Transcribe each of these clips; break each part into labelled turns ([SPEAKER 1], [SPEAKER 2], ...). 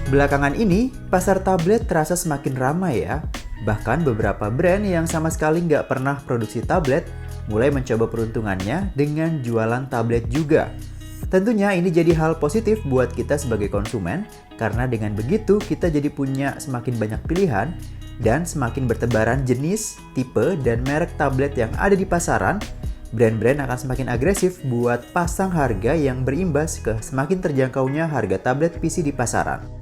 [SPEAKER 1] Belakangan ini, pasar tablet terasa semakin ramai ya. Bahkan beberapa brand yang sama sekali nggak pernah produksi tablet mulai mencoba peruntungannya dengan jualan tablet juga. Tentunya ini jadi hal positif buat kita sebagai konsumen, karena dengan begitu kita jadi punya semakin banyak pilihan dan semakin bertebaran jenis, tipe, dan merek tablet yang ada di pasaran. Brand-brand akan semakin agresif buat pasang harga yang berimbas ke semakin terjangkaunya harga tablet PC di pasaran.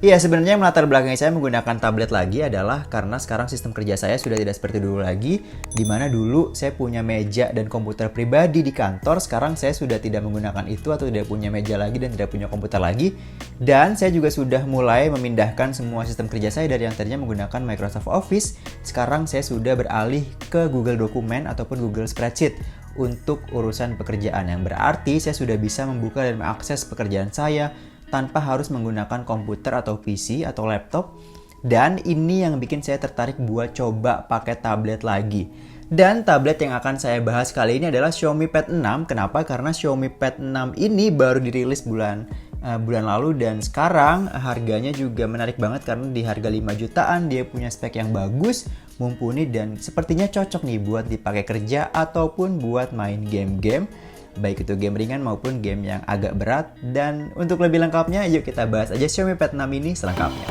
[SPEAKER 1] Iya, sebenarnya melatar belakang saya menggunakan tablet lagi adalah karena sekarang sistem kerja saya sudah tidak seperti dulu lagi, di mana dulu saya punya meja dan komputer pribadi di kantor. Sekarang saya sudah tidak menggunakan itu atau tidak punya meja lagi dan tidak punya komputer lagi. Dan saya juga sudah mulai memindahkan semua sistem kerja saya dari yang tadinya menggunakan Microsoft Office. Sekarang saya sudah beralih ke Google Dokumen ataupun Google Spreadsheet untuk urusan pekerjaan, yang berarti saya sudah bisa membuka dan mengakses pekerjaan saya tanpa harus menggunakan komputer atau PC atau laptop. Dan ini yang bikin saya tertarik buat coba pakai tablet lagi. Dan tablet yang akan saya bahas kali ini adalah Xiaomi Pad 6. Kenapa? Karena Xiaomi Pad 6 ini baru dirilis bulan lalu dan sekarang harganya juga menarik banget karena di harga 5 jutaan dia punya spek yang bagus, mumpuni, dan sepertinya cocok nih buat dipakai kerja ataupun buat main game-game, baik itu game ringan maupun game yang agak berat. Dan untuk lebih lengkapnya, yuk kita bahas aja Xiaomi Pad 6 ini selengkapnya.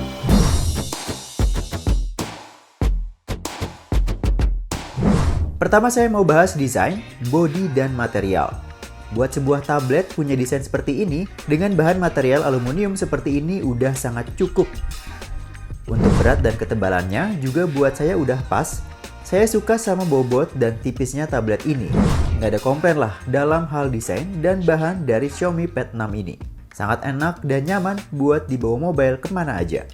[SPEAKER 1] Pertama saya mau bahas desain, bodi, dan material. Buat sebuah tablet punya desain seperti ini, dengan bahan material aluminium seperti ini udah sangat cukup. Untuk berat dan ketebalannya juga buat saya udah pas. Saya suka sama bobot dan tipisnya tablet ini. Nggak ada komplain lah dalam hal desain dan bahan dari Xiaomi Pad 6 ini. Sangat enak dan nyaman buat dibawa mobile kemana aja.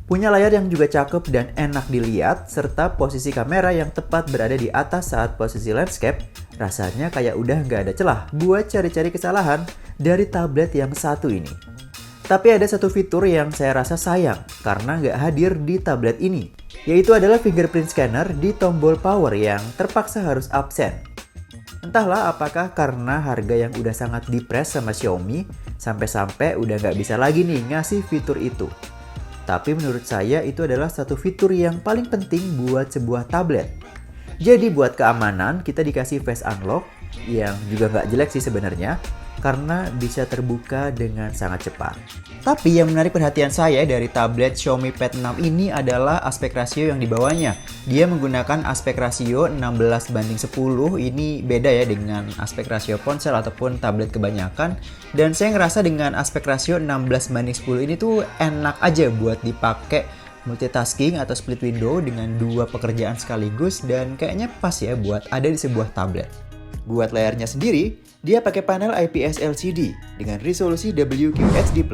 [SPEAKER 1] Punya layar yang juga cakep dan enak dilihat, serta posisi kamera yang tepat berada di atas saat posisi landscape. Rasanya kayak udah nggak ada celah buat cari-cari kesalahan dari tablet yang satu ini. Tapi ada satu fitur yang saya rasa sayang karena nggak hadir di tablet ini, yaitu adalah fingerprint scanner di tombol power yang terpaksa harus absen. Entahlah apakah karena harga yang udah sangat dipres sama Xiaomi, sampai-sampai udah nggak bisa lagi nih ngasih fitur itu. Tapi menurut saya itu adalah satu fitur yang paling penting buat sebuah tablet. Jadi buat keamanan kita dikasih face unlock, yang juga nggak jelek sih sebenarnya, karena bisa terbuka dengan sangat cepat. Tapi yang menarik perhatian saya dari tablet Xiaomi Pad 6 ini adalah aspek rasio yang dibawanya. Dia menggunakan aspek rasio 16:10, ini beda ya dengan aspek rasio ponsel ataupun tablet kebanyakan. Dan saya ngerasa dengan aspek rasio 16:10 ini tuh enak aja buat dipakai multitasking atau split window dengan dua pekerjaan sekaligus, dan kayaknya pas ya buat ada di sebuah tablet. Buat layarnya sendiri, dia pakai panel IPS LCD dengan resolusi WQHD+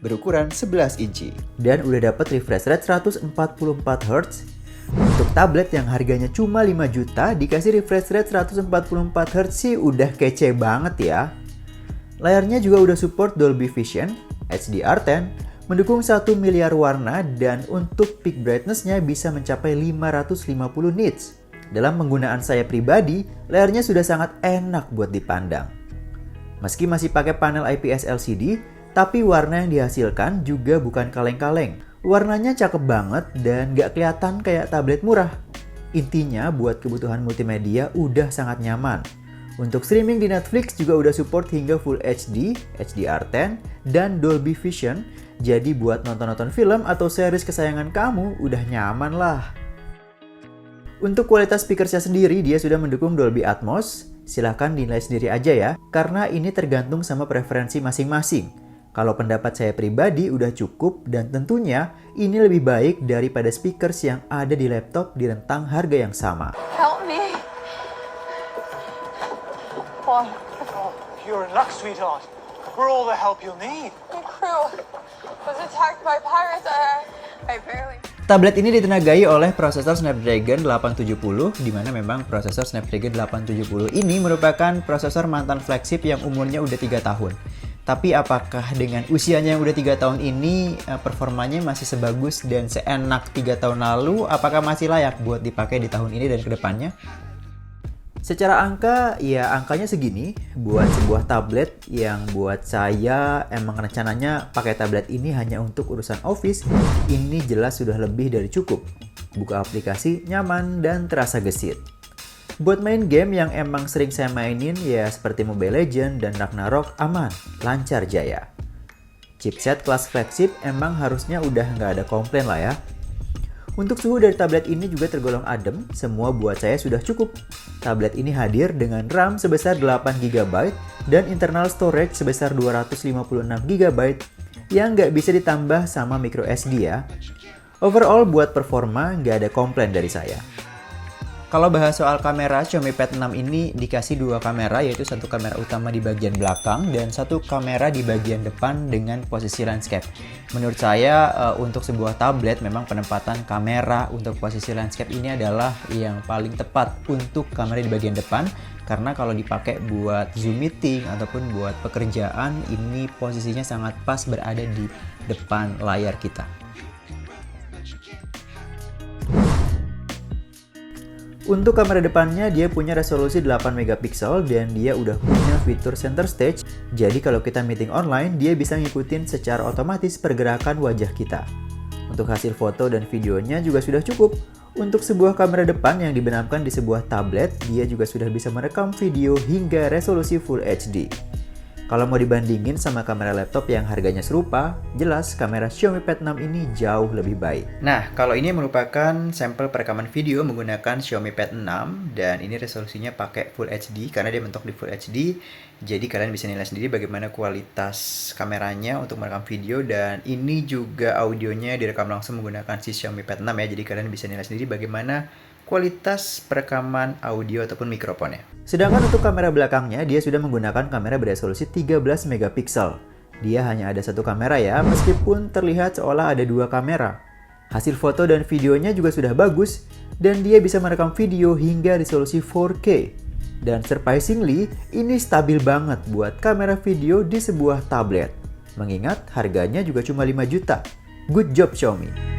[SPEAKER 1] berukuran 11 inci. Dan udah dapat refresh rate 144 Hz. Untuk tablet yang harganya cuma 5 juta dikasih refresh rate 144 Hz sih udah kece banget ya. Layarnya juga udah support Dolby Vision, HDR10, mendukung 1 miliar warna, dan untuk peak brightness-nya bisa mencapai 550 nits. Dalam penggunaan saya pribadi, layarnya sudah sangat enak buat dipandang. Meski masih pakai panel IPS LCD, tapi warna yang dihasilkan juga bukan kaleng-kaleng. Warnanya cakep banget dan gak kelihatan kayak tablet murah. Intinya buat kebutuhan multimedia udah sangat nyaman. Untuk streaming di Netflix juga udah support hingga Full HD, HDR10, dan Dolby Vision. Jadi buat nonton-nonton film atau series kesayangan kamu udah nyaman lah. Untuk kualitas speakersnya sendiri, dia sudah mendukung Dolby Atmos. Silahkan dinilai sendiri aja ya, karena ini tergantung sama preferensi masing-masing. Kalau pendapat saya pribadi udah cukup, dan tentunya ini lebih baik daripada speakers yang ada di laptop di rentang harga yang sama.
[SPEAKER 2] Help me. Oh,
[SPEAKER 3] you're in luck, sweetheart. We're all the help you'll need.
[SPEAKER 2] my crew was attacked by pirates. I barely...
[SPEAKER 1] Tablet ini ditenagai oleh prosesor Snapdragon 870, di mana memang prosesor Snapdragon 870 ini merupakan prosesor mantan flagship yang umurnya udah 3 tahun. Tapi apakah dengan usianya yang udah 3 tahun ini performanya masih sebagus dan seenak 3 tahun lalu? Apakah masih layak buat dipakai di tahun ini dan kedepannya? Secara angka, ya angkanya segini buat sebuah tablet yang buat saya emang rencananya pakai tablet ini hanya untuk urusan office, ini jelas sudah lebih dari cukup. Buka aplikasi, nyaman, dan terasa gesit. Buat main game yang emang sering saya mainin ya seperti Mobile Legends dan Ragnarok aman, lancar jaya. Chipset kelas flagship emang harusnya udah nggak ada komplain lah ya. Untuk suhu dari tablet ini juga tergolong adem, semua buat saya sudah cukup. Tablet ini hadir dengan RAM sebesar 8GB dan internal storage sebesar 256GB yang nggak bisa ditambah sama micro SD ya. Overall buat performa nggak ada komplain dari saya. Kalau bahas soal kamera, Xiaomi Pad 6 ini dikasih dua kamera, yaitu satu kamera utama di bagian belakang dan satu kamera di bagian depan dengan posisi landscape. Menurut saya, untuk sebuah tablet memang penempatan kamera untuk posisi landscape ini adalah yang paling tepat untuk kamera di bagian depan, karena kalau dipakai buat Zoom meeting ataupun buat pekerjaan, ini posisinya sangat pas berada di depan layar kita. Untuk kamera depannya dia punya resolusi 8MP dan dia udah punya fitur center stage. Jadi kalau kita meeting online, dia bisa ngikutin secara otomatis pergerakan wajah kita. Untuk hasil foto dan videonya juga sudah cukup. Untuk sebuah kamera depan yang dibenamkan di sebuah tablet, dia juga sudah bisa merekam video hingga resolusi Full HD. Kalau mau dibandingin sama kamera laptop yang harganya serupa, jelas kamera Xiaomi Pad 6 ini jauh lebih baik. Nah, kalau ini merupakan sampel perekaman video menggunakan Xiaomi Pad 6 dan ini resolusinya pakai Full HD karena dia mentok di Full HD. Jadi kalian bisa nilai sendiri bagaimana kualitas kameranya untuk merekam video dan ini juga audionya direkam langsung menggunakan si Xiaomi Pad 6 ya. Jadi kalian bisa nilai sendiri bagaimana kualitas perekaman audio ataupun mikrofonnya. Sedangkan untuk kamera belakangnya, dia sudah menggunakan kamera beresolusi 13MP. Dia hanya ada satu kamera ya, meskipun terlihat seolah ada dua kamera. Hasil foto dan videonya juga sudah bagus, dan dia bisa merekam video hingga resolusi 4K. Dan surprisingly, ini stabil banget buat kamera video di sebuah tablet. Mengingat harganya juga cuma 5 juta. Good job Xiaomi.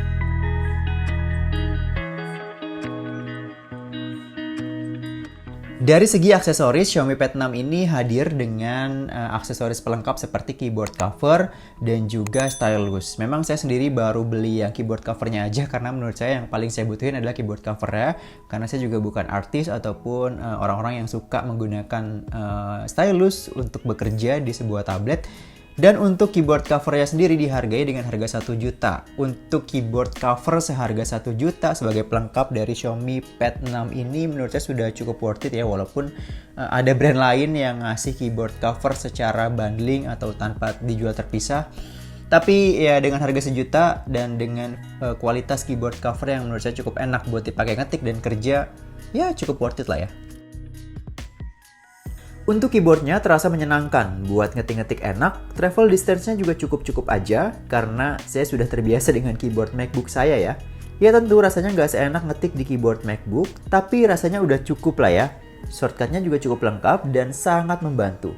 [SPEAKER 1] Dari segi aksesoris, Xiaomi Pad 6 ini hadir dengan aksesoris pelengkap seperti keyboard cover dan juga stylus. Memang saya sendiri baru beli yang keyboard covernya aja karena menurut saya yang paling saya butuhin adalah keyboard covernya. Karena saya juga bukan artis ataupun orang-orang yang suka menggunakan stylus untuk bekerja di sebuah tablet. Dan untuk keyboard covernya sendiri dihargai dengan harga 1 juta. Untuk keyboard cover seharga 1 juta sebagai pelengkap dari Xiaomi Pad 6 ini menurut saya sudah cukup worth it ya. Walaupun ada brand lain yang ngasih keyboard cover secara bundling atau tanpa dijual terpisah. Tapi ya dengan harga 1 juta dan dengan kualitas keyboard cover yang menurut saya cukup enak buat dipakai ngetik dan kerja, ya cukup worth it lah ya. Untuk keyboardnya terasa menyenangkan, buat ngetik-ngetik enak, travel distance-nya juga cukup-cukup aja karena saya sudah terbiasa dengan keyboard MacBook saya ya. Ya tentu rasanya nggak seenak ngetik di keyboard MacBook, tapi rasanya udah cukup lah ya. Shortcut-nya juga cukup lengkap dan sangat membantu.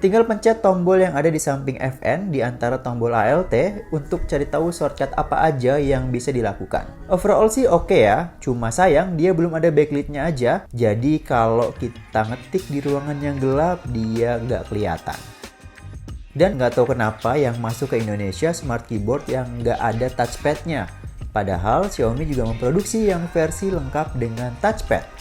[SPEAKER 1] Tinggal pencet tombol yang ada di samping Fn di antara tombol Alt untuk cari tahu shortcut apa aja yang bisa dilakukan. Overall sih oke ya, cuma sayang dia belum ada backlit-nya aja. Jadi kalau kita ngetik di ruangan yang gelap, dia nggak kelihatan. Dan nggak tahu kenapa yang masuk ke Indonesia smart keyboard yang nggak ada touchpad-nya. Padahal Xiaomi juga memproduksi yang versi lengkap dengan touchpad.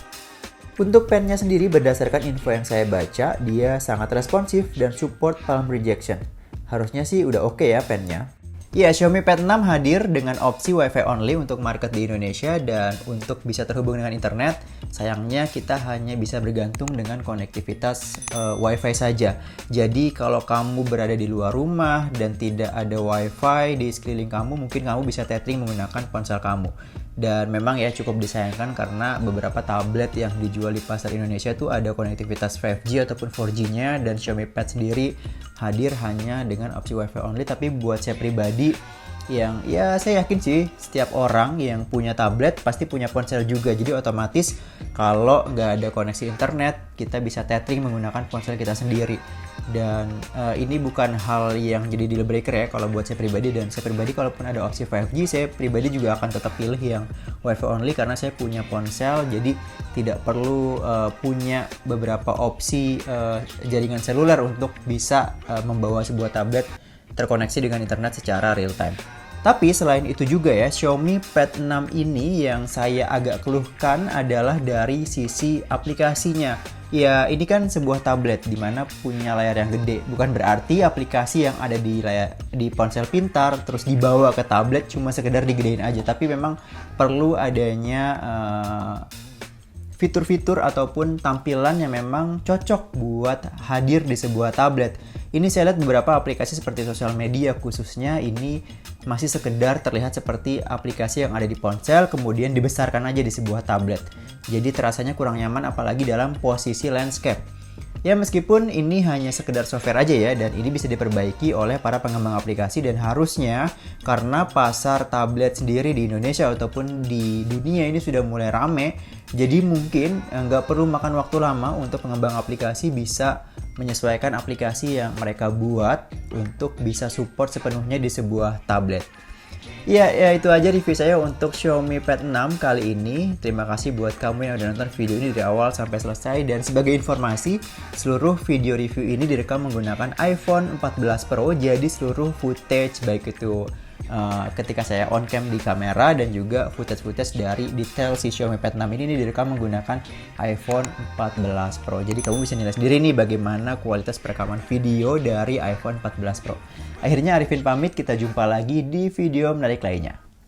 [SPEAKER 1] Untuk pennya sendiri berdasarkan info yang saya baca, dia sangat responsif dan support palm rejection. Harusnya sih udah oke ya pennya. Ya, Xiaomi Pad 6 hadir dengan opsi Wi-Fi only untuk market di Indonesia dan untuk bisa terhubung dengan internet, sayangnya kita hanya bisa bergantung dengan konektivitas Wi-Fi saja. Jadi kalau kamu berada di luar rumah dan tidak ada Wi-Fi di sekeliling kamu, mungkin kamu bisa tethering menggunakan ponsel kamu. Dan memang ya cukup disayangkan karena beberapa tablet yang dijual di pasar Indonesia itu ada konektivitas 5G ataupun 4G-nya dan Xiaomi Pad sendiri hadir hanya dengan opsi Wi-Fi only. Tapi buat saya pribadi yang ya saya yakin sih setiap orang yang punya tablet pasti punya ponsel juga. Jadi otomatis kalau nggak ada koneksi internet kita bisa tethering menggunakan ponsel kita sendiri. Dan ini bukan hal yang jadi deal breaker ya kalau buat saya pribadi, dan saya pribadi kalaupun ada opsi 5G, saya pribadi juga akan tetap pilih yang WiFi only karena saya punya ponsel, jadi tidak perlu punya beberapa opsi jaringan seluler untuk bisa membawa sebuah tablet terkoneksi dengan internet secara real time. Tapi selain itu juga ya, Xiaomi Pad 6 ini yang saya agak keluhkan adalah dari sisi aplikasinya. Ya, ini kan sebuah tablet dimana punya layar yang gede. Bukan berarti aplikasi yang ada di ponsel pintar terus dibawa ke tablet cuma sekedar digedein aja. Tapi memang perlu adanya fitur-fitur ataupun tampilan yang memang cocok buat hadir di sebuah tablet. Ini saya lihat beberapa aplikasi seperti sosial media khususnya ini masih sekedar terlihat seperti aplikasi yang ada di ponsel kemudian dibesarkan aja di sebuah tablet. Jadi terasanya kurang nyaman apalagi dalam posisi landscape. Ya meskipun ini hanya sekedar software aja ya, dan ini bisa diperbaiki oleh para pengembang aplikasi, dan harusnya karena pasar tablet sendiri di Indonesia ataupun di dunia ini sudah mulai rame, jadi mungkin nggak perlu makan waktu lama untuk pengembang aplikasi bisa menyesuaikan aplikasi yang mereka buat untuk bisa support sepenuhnya di sebuah tablet. Ya itu aja review saya untuk Xiaomi Pad 6 kali ini. Terima kasih buat kamu yang udah nonton video ini dari awal sampai selesai. Dan sebagai informasi, seluruh video review ini direkam menggunakan iPhone 14 Pro. Jadi seluruh footage baik itu ketika saya on cam di kamera dan juga footage dari detail si Xiaomi Pad 6 ini direkam menggunakan iPhone 14 Pro. Jadi kamu bisa nilai sendiri nih bagaimana kualitas perekaman video dari iPhone 14 Pro. Akhirnya Arifin pamit, kita jumpa lagi di video menarik lainnya.